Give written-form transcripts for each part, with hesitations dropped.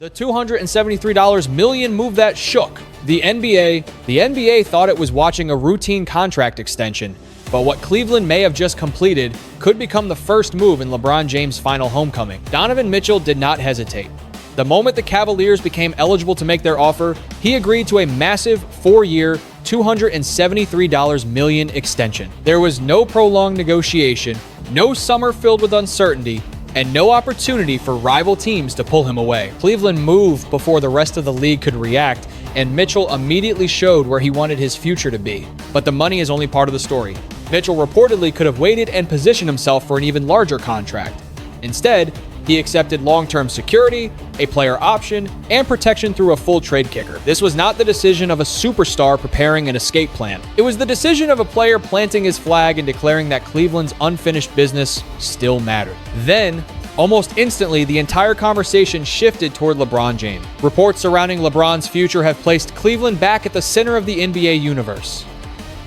The $273 million move that shook the NBA. The NBA thought it was watching a routine contract extension, but what Cleveland may have just completed could become the first move in LeBron James' final homecoming. Donovan Mitchell did not hesitate. The moment the Cavaliers became eligible to make their offer, he agreed to a massive 4-year, $273 million extension. There was no prolonged negotiation, no summer filled with uncertainty, and no opportunity for rival teams to pull him away. Cleveland moved before the rest of the league could react, and Mitchell immediately showed where he wanted his future to be. But the money is only part of the story. Mitchell reportedly could have waited and positioned himself for an even larger contract. Instead, he accepted long-term security, a player option, and protection through a full trade kicker. This was not the decision of a superstar preparing an escape plan. It was the decision of a player planting his flag and declaring that Cleveland's unfinished business still mattered. Then, almost instantly, the entire conversation shifted toward LeBron James. Reports surrounding LeBron's future have placed Cleveland back at the center of the NBA universe.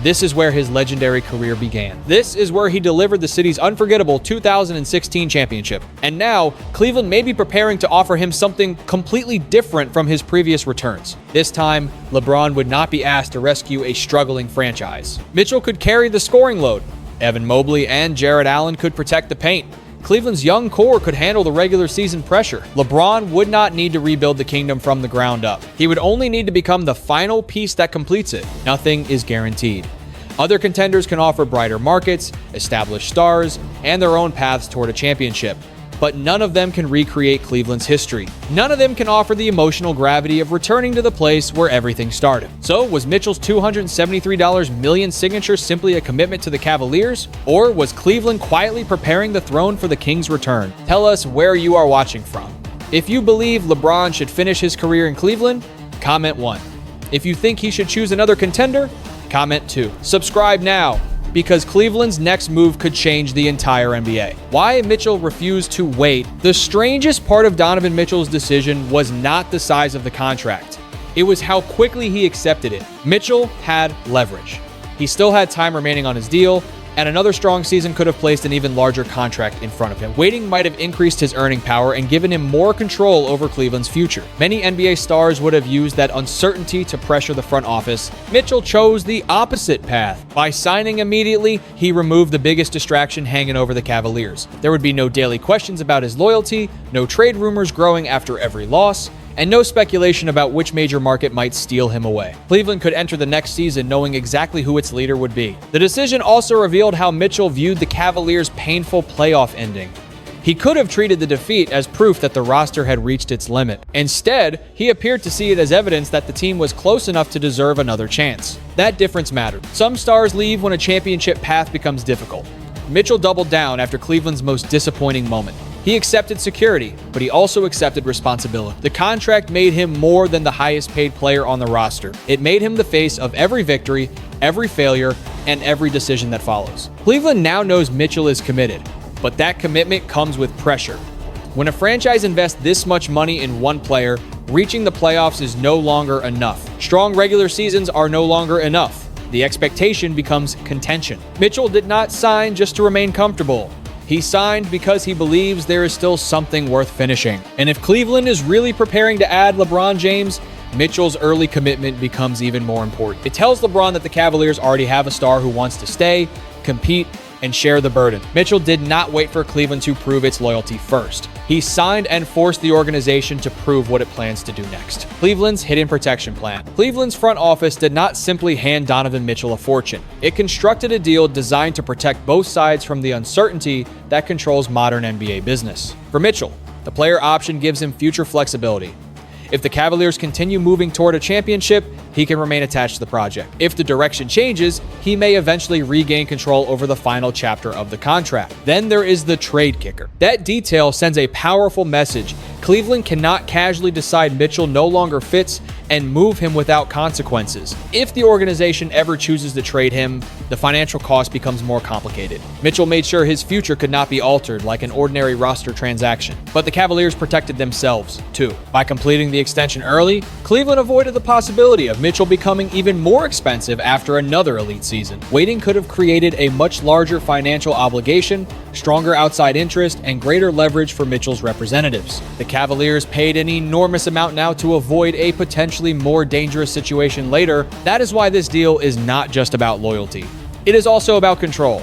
This is where his legendary career began. This is where he delivered the city's unforgettable 2016 championship. And now, Cleveland may be preparing to offer him something completely different from his previous returns. This time, LeBron would not be asked to rescue a struggling franchise. Mitchell could carry the scoring load. Evan Mobley and Jarrett Allen could protect the paint. Cleveland's young core could handle the regular season pressure. LeBron would not need to rebuild the kingdom from the ground up. He would only need to become the final piece that completes it. Nothing is guaranteed. Other contenders can offer brighter markets, established stars, and their own paths toward a championship. But none of them can recreate Cleveland's history. None of them can offer the emotional gravity of returning to the place where everything started. So, was Mitchell's $273 million signature simply a commitment to the Cavaliers? Or was Cleveland quietly preparing the throne for the King's return? Tell us where you are watching from. If you believe LeBron should finish his career in Cleveland, comment 1. If you think he should choose another contender, comment 2. Subscribe now, because Cleveland's next move could change the entire NBA. Why Mitchell refused to wait? The strangest part of Donovan Mitchell's decision was not the size of the contract. It was how quickly he accepted it. Mitchell had leverage. He still had time remaining on his deal, and another strong season could have placed an even larger contract in front of him. Waiting might have increased his earning power and given him more control over Cleveland's future. Many NBA stars would have used that uncertainty to pressure the front office. Mitchell chose the opposite path. By signing immediately, he removed the biggest distraction hanging over the Cavaliers. There would be no daily questions about his loyalty, no trade rumors growing after every loss, and no speculation about which major market might steal him away. Cleveland could enter the next season knowing exactly who its leader would be. The decision also revealed how Mitchell viewed the Cavaliers' painful playoff ending. He could have treated the defeat as proof that the roster had reached its limit. Instead, he appeared to see it as evidence that the team was close enough to deserve another chance. That difference mattered. Some stars leave when a championship path becomes difficult. Mitchell doubled down after Cleveland's most disappointing moment. He accepted security, but he also accepted responsibility. The contract made him more than the highest paid player on the roster. It made him the face of every victory, every failure, and every decision that follows. Cleveland now knows Mitchell is committed, but that commitment comes with pressure. When a franchise invests this much money in one player, reaching the playoffs is no longer enough. Strong regular seasons are no longer enough. The expectation becomes contention. Mitchell did not sign just to remain comfortable. He signed because he believes there is still something worth finishing. And if Cleveland is really preparing to add LeBron James, Mitchell's early commitment becomes even more important. It tells LeBron that the Cavaliers already have a star who wants to stay, compete, and share the burden. Mitchell did not wait for Cleveland to prove its loyalty first. He signed and forced the organization to prove what it plans to do next. Cleveland's hidden protection plan. Cleveland's front office did not simply hand Donovan Mitchell a fortune. It constructed a deal designed to protect both sides from the uncertainty that controls modern NBA business. For Mitchell, the player option gives him future flexibility. If the Cavaliers continue moving toward a championship, he can remain attached to the project. If the direction changes, he may eventually regain control over the final chapter of the contract. Then there is the trade kicker. That detail sends a powerful message. Cleveland cannot casually decide Mitchell no longer fits and move him without consequences. If the organization ever chooses to trade him, the financial cost becomes more complicated. Mitchell made sure his future could not be altered like an ordinary roster transaction. But the Cavaliers protected themselves, too. By completing the extension early, Cleveland avoided the possibility of Mitchell becoming even more expensive after another elite season. Waiting could have created a much larger financial obligation, stronger outside interest, and greater leverage for Mitchell's representatives. The Cavaliers paid an enormous amount now to avoid a potentially more dangerous situation later. That is why this deal is not just about loyalty. It is also about control.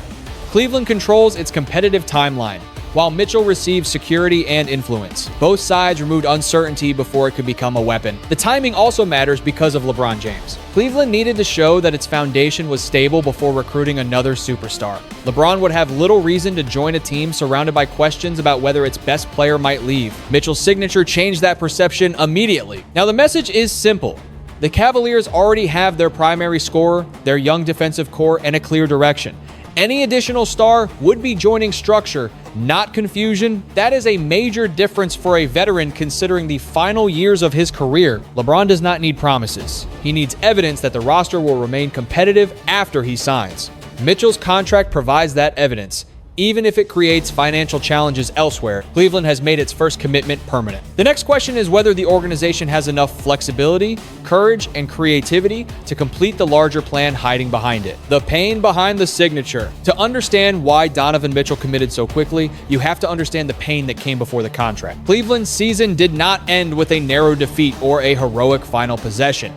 Cleveland controls its competitive timeline, while Mitchell receives security and influence. Both sides removed uncertainty before it could become a weapon. The timing also matters because of LeBron James. Cleveland needed to show that its foundation was stable before recruiting another superstar. LeBron would have little reason to join a team surrounded by questions about whether its best player might leave. Mitchell's signature changed that perception immediately. Now, the message is simple. The Cavaliers already have their primary scorer, their young defensive core, and a clear direction. Any additional star would be joining structure, not confusion. That is a major difference for a veteran considering the final years of his career. LeBron does not need promises. He needs evidence that the roster will remain competitive after he signs. Mitchell's contract provides that evidence. Even if it creates financial challenges elsewhere, Cleveland has made its first commitment permanent. The next question is whether the organization has enough flexibility, courage, and creativity to complete the larger plan hiding behind it. The pain behind the signature. To understand why Donovan Mitchell committed so quickly, you have to understand the pain that came before the contract. Cleveland's season did not end with a narrow defeat or a heroic final possession.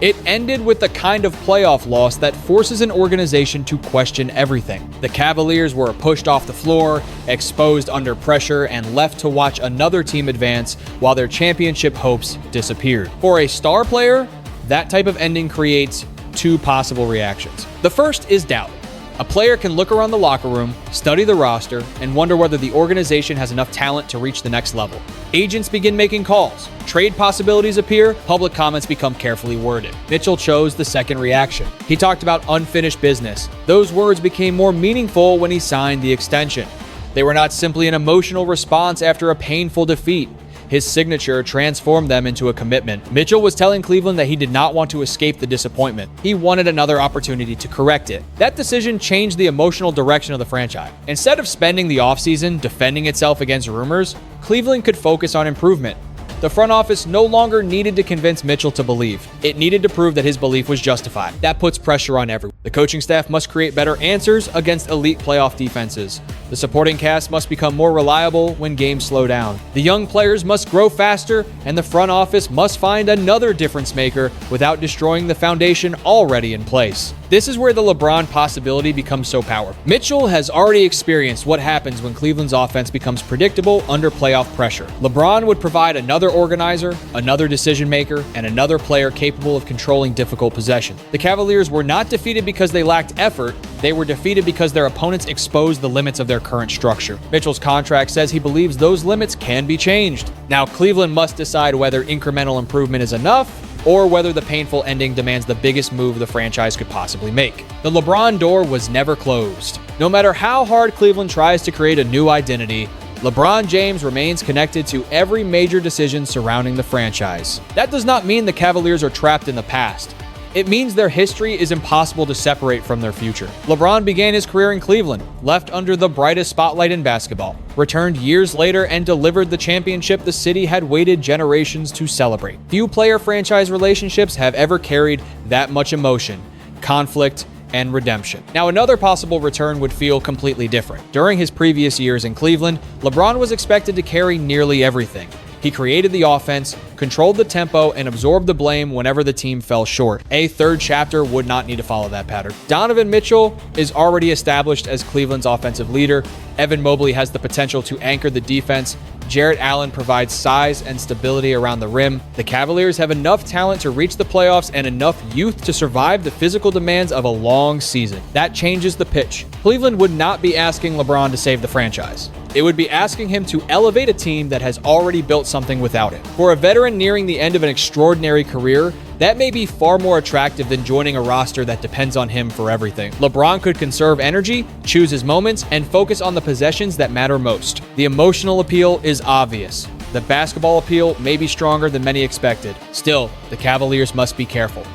It ended with the kind of playoff loss that forces an organization to question everything. The Cavaliers were pushed off the floor, exposed under pressure, and left to watch another team advance while their championship hopes disappeared. For a star player, that type of ending creates two possible reactions. The first is doubt. A player can look around the locker room, study the roster, and wonder whether the organization has enough talent to reach the next level. Agents begin making calls. Trade possibilities appear. Public comments become carefully worded. Mitchell chose the second reaction. He talked about unfinished business. Those words became more meaningful when he signed the extension. They were not simply an emotional response after a painful defeat. His signature transformed them into a commitment. Mitchell was telling Cleveland that he did not want to escape the disappointment. He wanted another opportunity to correct it. That decision changed the emotional direction of the franchise. Instead of spending the offseason defending itself against rumors, Cleveland could focus on improvement. The front office no longer needed to convince Mitchell to believe. It needed to prove that his belief was justified. That puts pressure on everyone. The coaching staff must create better answers against elite playoff defenses. The supporting cast must become more reliable when games slow down. The young players must grow faster, and the front office must find another difference maker without destroying the foundation already in place. This is where the LeBron possibility becomes so powerful. Mitchell has already experienced what happens when Cleveland's offense becomes predictable under playoff pressure. LeBron would provide another organizer, another decision maker, and another player capable of controlling difficult possession. The Cavaliers were not defeated because they lacked effort. They were defeated because their opponents exposed the limits of their current structure. Mitchell's contract says he believes those limits can be changed. Now, Cleveland must decide whether incremental improvement is enough or whether the painful ending demands the biggest move the franchise could possibly make. The LeBron door was never closed. No matter how hard Cleveland tries to create a new identity, LeBron James remains connected to every major decision surrounding the franchise. That does not mean the Cavaliers are trapped in the past. It means their history is impossible to separate from their future. LeBron began his career in Cleveland, left under the brightest spotlight in basketball, returned years later and delivered the championship the city had waited generations to celebrate. Few player-franchise relationships have ever carried that much emotion, conflict, and redemption. Now, another possible return would feel completely different. During his previous years in Cleveland, LeBron was expected to carry nearly everything. He created the offense, controlled the tempo, and absorbed the blame whenever the team fell short. A third chapter would not need to follow that pattern. Donovan Mitchell is already established as Cleveland's offensive leader. Evan Mobley has the potential to anchor the defense. Jarrett Allen provides size and stability around the rim. The Cavaliers have enough talent to reach the playoffs and enough youth to survive the physical demands of a long season. That changes the pitch. Cleveland would not be asking LeBron to save the franchise. It would be asking him to elevate a team that has already built something without it. For a veteran nearing the end of an extraordinary career, that may be far more attractive than joining a roster that depends on him for everything. LeBron could conserve energy, choose his moments, and focus on the possessions that matter most. The emotional appeal is obvious. The basketball appeal may be stronger than many expected. Still, the Cavaliers must be careful.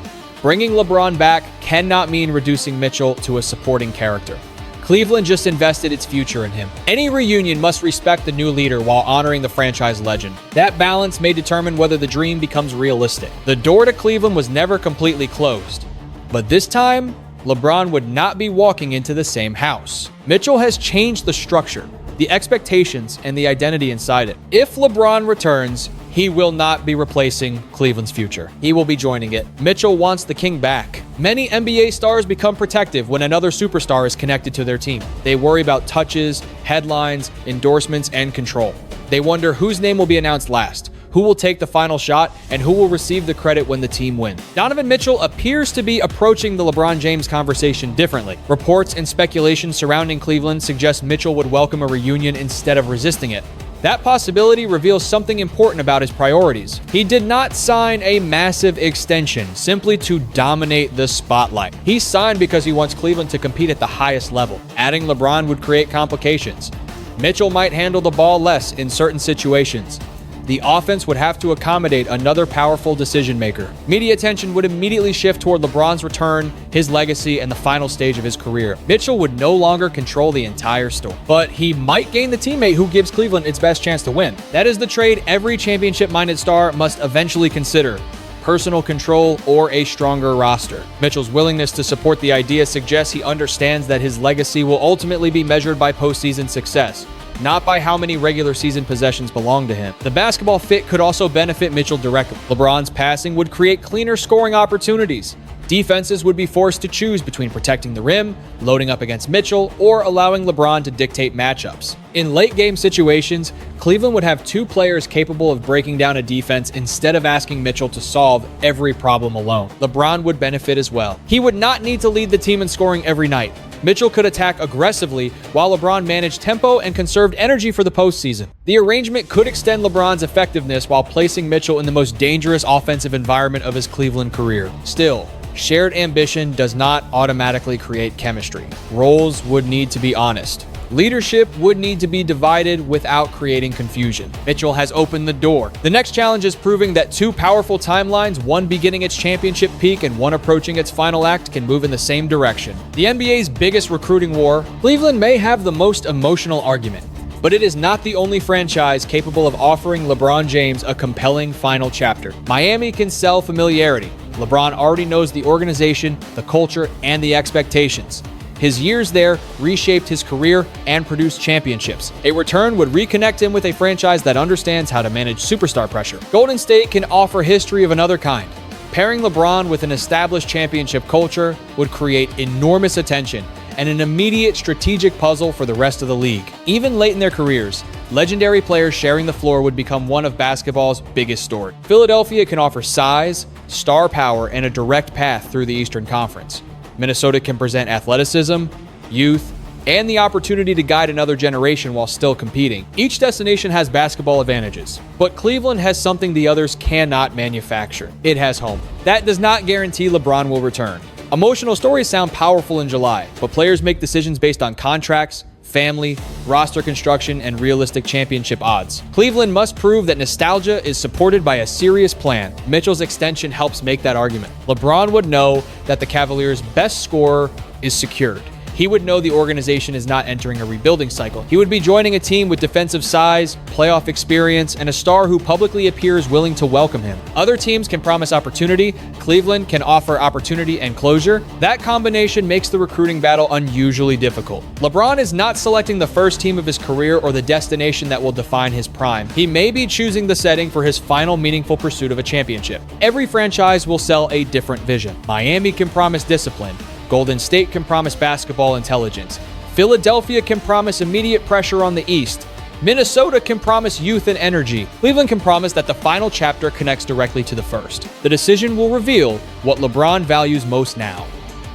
Bringing LeBron back cannot mean reducing Mitchell to a supporting character. Cleveland just invested its future in him. Any reunion must respect the new leader while honoring the franchise legend. That balance may determine whether the dream becomes realistic. The door to Cleveland was never completely closed, but this time, LeBron would not be walking into the same house. Mitchell has changed the structure, the expectations, and the identity inside it. If LeBron returns, he will not be replacing Cleveland's future. He will be joining it. Mitchell wants the king back. Many NBA stars become protective when another superstar is connected to their team. They worry about touches, headlines, endorsements, and control. They wonder whose name will be announced last, who will take the final shot, and who will receive the credit when the team wins. Donovan Mitchell appears to be approaching the LeBron James conversation differently. Reports and speculation surrounding Cleveland suggest Mitchell would welcome a reunion instead of resisting it. That possibility reveals something important about his priorities. He did not sign a massive extension simply to dominate the spotlight. He signed because he wants Cleveland to compete at the highest level. Adding LeBron would create complications. Mitchell might handle the ball less in certain situations. The offense would have to accommodate another powerful decision maker. Media attention would immediately shift toward LeBron's return, his legacy, and the final stage of his career. Mitchell would no longer control the entire story, but he might gain the teammate who gives Cleveland its best chance to win. That is the trade every championship-minded star must eventually consider: personal control or a stronger roster. Mitchell's willingness to support the idea suggests he understands that his legacy will ultimately be measured by postseason success, not by how many regular season possessions belong to him. The basketball fit could also benefit Mitchell directly. LeBron's passing would create cleaner scoring opportunities. Defenses would be forced to choose between protecting the rim, loading up against Mitchell, or allowing LeBron to dictate matchups. In late-game situations, Cleveland would have two players capable of breaking down a defense instead of asking Mitchell to solve every problem alone. LeBron would benefit as well. He would not need to lead the team in scoring every night. Mitchell could attack aggressively while LeBron managed tempo and conserved energy for the postseason. The arrangement could extend LeBron's effectiveness while placing Mitchell in the most dangerous offensive environment of his Cleveland career. Still, shared ambition does not automatically create chemistry. Roles would need to be honest. Leadership would need to be divided without creating confusion. Mitchell has opened the door. The next challenge is proving that two powerful timelines, one beginning its championship peak and one approaching its final act, can move in the same direction. The NBA's biggest recruiting war, Cleveland may have the most emotional argument, but it is not the only franchise capable of offering LeBron James a compelling final chapter. Miami can sell familiarity. LeBron already knows the organization, the culture, and the expectations. His years there reshaped his career and produced championships. A return would reconnect him with a franchise that understands how to manage superstar pressure. Golden State can offer history of another kind. Pairing LeBron with an established championship culture would create enormous attention and an immediate strategic puzzle for the rest of the league. Even late in their careers, legendary players sharing the floor would become one of basketball's biggest stories. Philadelphia can offer size, star power, and a direct path through the Eastern Conference. Minnesota can present athleticism, youth, and the opportunity to guide another generation while still competing. Each destination has basketball advantages, but Cleveland has something the others cannot manufacture. It has home. That does not guarantee LeBron will return. Emotional stories sound powerful in July, but players make decisions based on contracts, family, roster construction, and realistic championship odds. Cleveland must prove that nostalgia is supported by a serious plan. Mitchell's extension helps make that argument. LeBron would know that the Cavaliers' best scorer is secured. He would know the organization is not entering a rebuilding cycle. He would be joining a team with defensive size, playoff experience, and a star who publicly appears willing to welcome him. Other teams can promise opportunity. Cleveland can offer opportunity and closure. That combination makes the recruiting battle unusually difficult. LeBron is not selecting the first team of his career or the destination that will define his prime. He may be choosing the setting for his final meaningful pursuit of a championship. Every franchise will sell a different vision. Miami can promise discipline. Golden State can promise basketball intelligence. Philadelphia can promise immediate pressure on the East. Minnesota can promise youth and energy. Cleveland can promise that the final chapter connects directly to the first. The decision will reveal what LeBron values most now: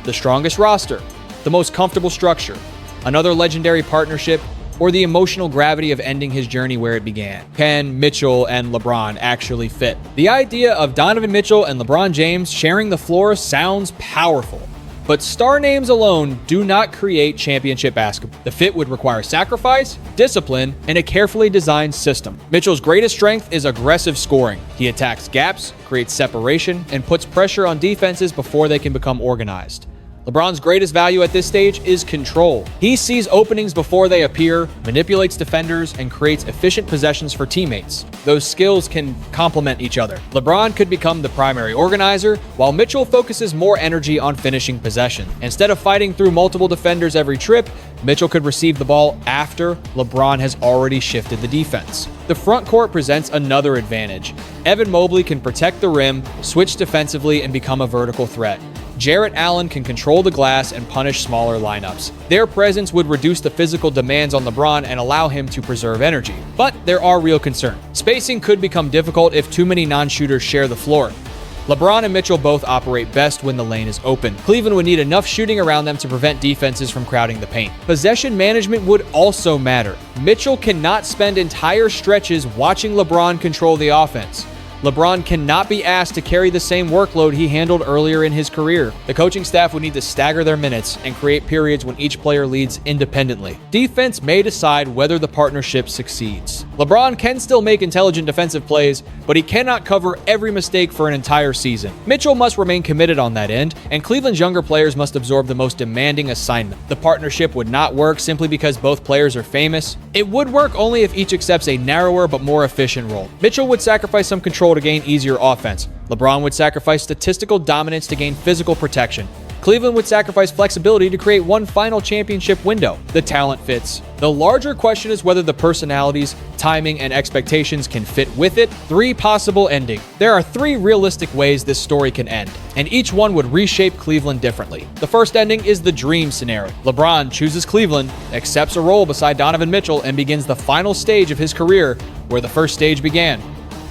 the strongest roster, the most comfortable structure, another legendary partnership, or the emotional gravity of ending his journey where it began. Can Mitchell and LeBron actually fit? The idea of Donovan Mitchell and LeBron James sharing the floor sounds powerful. But star names alone do not create championship basketball. The fit would require sacrifice, discipline, and a carefully designed system. Mitchell's greatest strength is aggressive scoring. He attacks gaps, creates separation, and puts pressure on defenses before they can become organized. LeBron's greatest value at this stage is control. He sees openings before they appear, manipulates defenders, and creates efficient possessions for teammates. Those skills can complement each other. LeBron could become the primary organizer, while Mitchell focuses more energy on finishing possession. Instead of fighting through multiple defenders every trip, Mitchell could receive the ball after LeBron has already shifted the defense. The front court presents another advantage. Evan Mobley can protect the rim, switch defensively, and become a vertical threat. Jarrett Allen can control the glass and punish smaller lineups. Their presence would reduce the physical demands on LeBron and allow him to preserve energy. But there are real concerns. Spacing could become difficult if too many non-shooters share the floor. LeBron and Mitchell both operate best when the lane is open. Cleveland would need enough shooting around them to prevent defenses from crowding the paint. Possession management would also matter. Mitchell cannot spend entire stretches watching LeBron control the offense. LeBron cannot be asked to carry the same workload he handled earlier in his career. The coaching staff would need to stagger their minutes and create periods when each player leads independently. Defense may decide whether the partnership succeeds. LeBron can still make intelligent defensive plays, but he cannot cover every mistake for an entire season. Mitchell must remain committed on that end, and Cleveland's younger players must absorb the most demanding assignment. The partnership would not work simply because both players are famous. It would work only if each accepts a narrower but more efficient role. Mitchell would sacrifice some control to gain easier offense. LeBron would sacrifice statistical dominance to gain physical protection. Cleveland would sacrifice flexibility to create one final championship window. The talent fits. The larger question is whether the personalities, timing, and expectations can fit with it. 3 possible endings. There are 3 realistic ways this story can end, and each one would reshape Cleveland differently. The first ending is the dream scenario. LeBron chooses Cleveland, accepts a role beside Donovan Mitchell, and begins the final stage of his career where the first stage began.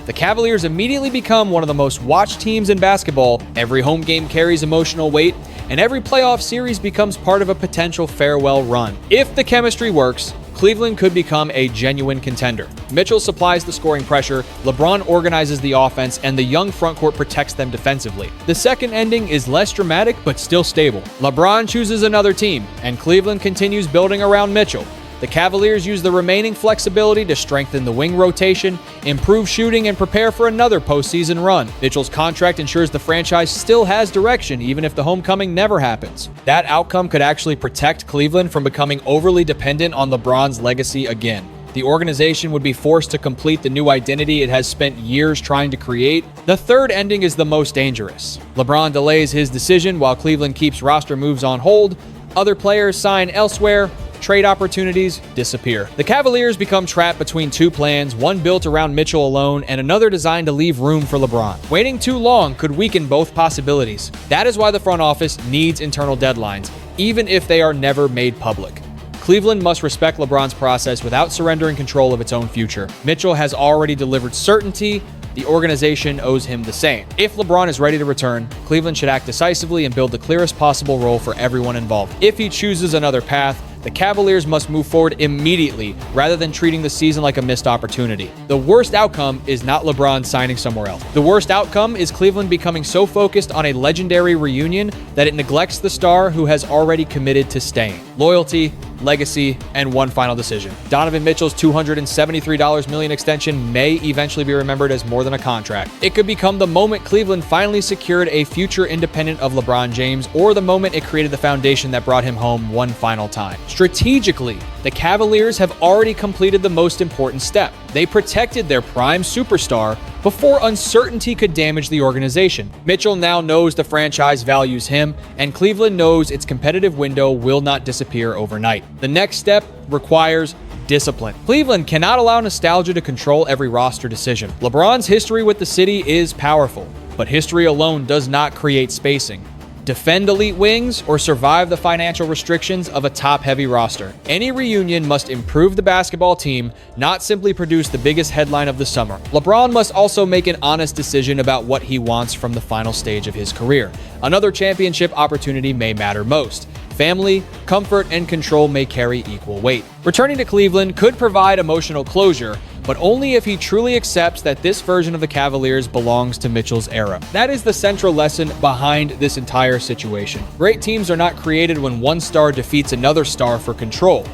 The Cavaliers immediately become one of the most watched teams in basketball. Every home game carries emotional weight, and every playoff series becomes part of a potential farewell run. If the chemistry works, Cleveland could become a genuine contender. Mitchell supplies the scoring pressure, LeBron organizes the offense, and the young frontcourt protects them defensively. The second ending is less dramatic, but still stable. LeBron chooses another team, and Cleveland continues building around Mitchell. The Cavaliers use the remaining flexibility to strengthen the wing rotation, improve shooting, and prepare for another postseason run. Mitchell's contract ensures the franchise still has direction even if the homecoming never happens. That outcome could actually protect Cleveland from becoming overly dependent on LeBron's legacy again. The organization would be forced to complete the new identity it has spent years trying to create. The third ending is the most dangerous. LeBron delays his decision while Cleveland keeps roster moves on hold. Other players sign elsewhere. Trade opportunities disappear. The Cavaliers become trapped between 2 plans, one built around Mitchell alone and another designed to leave room for LeBron. Waiting too long could weaken both possibilities. That is why the front office needs internal deadlines, even if they are never made public. Cleveland must respect LeBron's process without surrendering control of its own future. Mitchell has already delivered certainty. The organization owes him the same. If LeBron is ready to return, Cleveland should act decisively and build the clearest possible role for everyone involved. If he chooses another path, the Cavaliers must move forward immediately rather than treating the season like a missed opportunity. The worst outcome is not LeBron signing somewhere else. The worst outcome is Cleveland becoming so focused on a legendary reunion that it neglects the star who has already committed to staying. Loyalty, legacy, and one final decision. Donovan Mitchell's $273 million extension may eventually be remembered as more than a contract. It could become the moment Cleveland finally secured a future independent of LeBron James, or the moment it created the foundation that brought him home one final time. Strategically, the Cavaliers have already completed the most important step. They protected their prime superstar before uncertainty could damage the organization. Mitchell now knows the franchise values him, and Cleveland knows its competitive window will not disappear overnight. The next step requires discipline. Cleveland cannot allow nostalgia to control every roster decision. LeBron's history with the city is powerful, but history alone does not create spacing. Defend elite wings or survive the financial restrictions of a top-heavy roster. Any reunion must improve the basketball team, not simply produce the biggest headline of the summer. LeBron must also make an honest decision about what he wants from the final stage of his career. Another championship opportunity may matter most. Family, comfort, and control may carry equal weight. Returning to Cleveland could provide emotional closure, but only if he truly accepts that this version of the Cavaliers belongs to Mitchell's era. That is the central lesson behind this entire situation. Great teams are not created when one star defeats another star for control.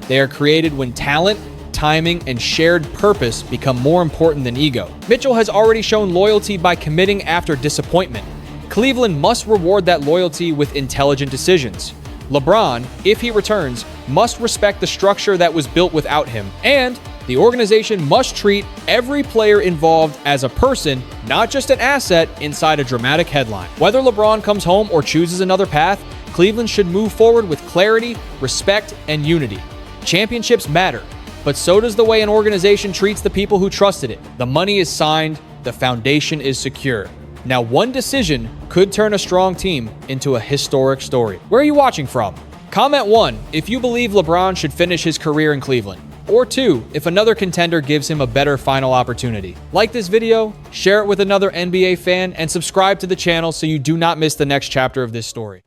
They are created when talent, timing, and shared purpose become more important than ego. Mitchell has already shown loyalty by committing after disappointment. Cleveland must reward that loyalty with intelligent decisions. LeBron, if he returns, must respect the structure that was built without him, and the organization must treat every player involved as a person, not just an asset inside a dramatic headline. Whether LeBron comes home or chooses another path, Cleveland should move forward with clarity, respect, and unity. Championships matter, but so does the way an organization treats the people who trusted it. The money is signed, the foundation is secure. Now, one decision could turn a strong team into a historic story. Where are you watching from? Comment 1 if you believe LeBron should finish his career in Cleveland, or 2 if another contender gives him a better final opportunity. Like this video, share it with another NBA fan, and subscribe to the channel so you do not miss the next chapter of this story.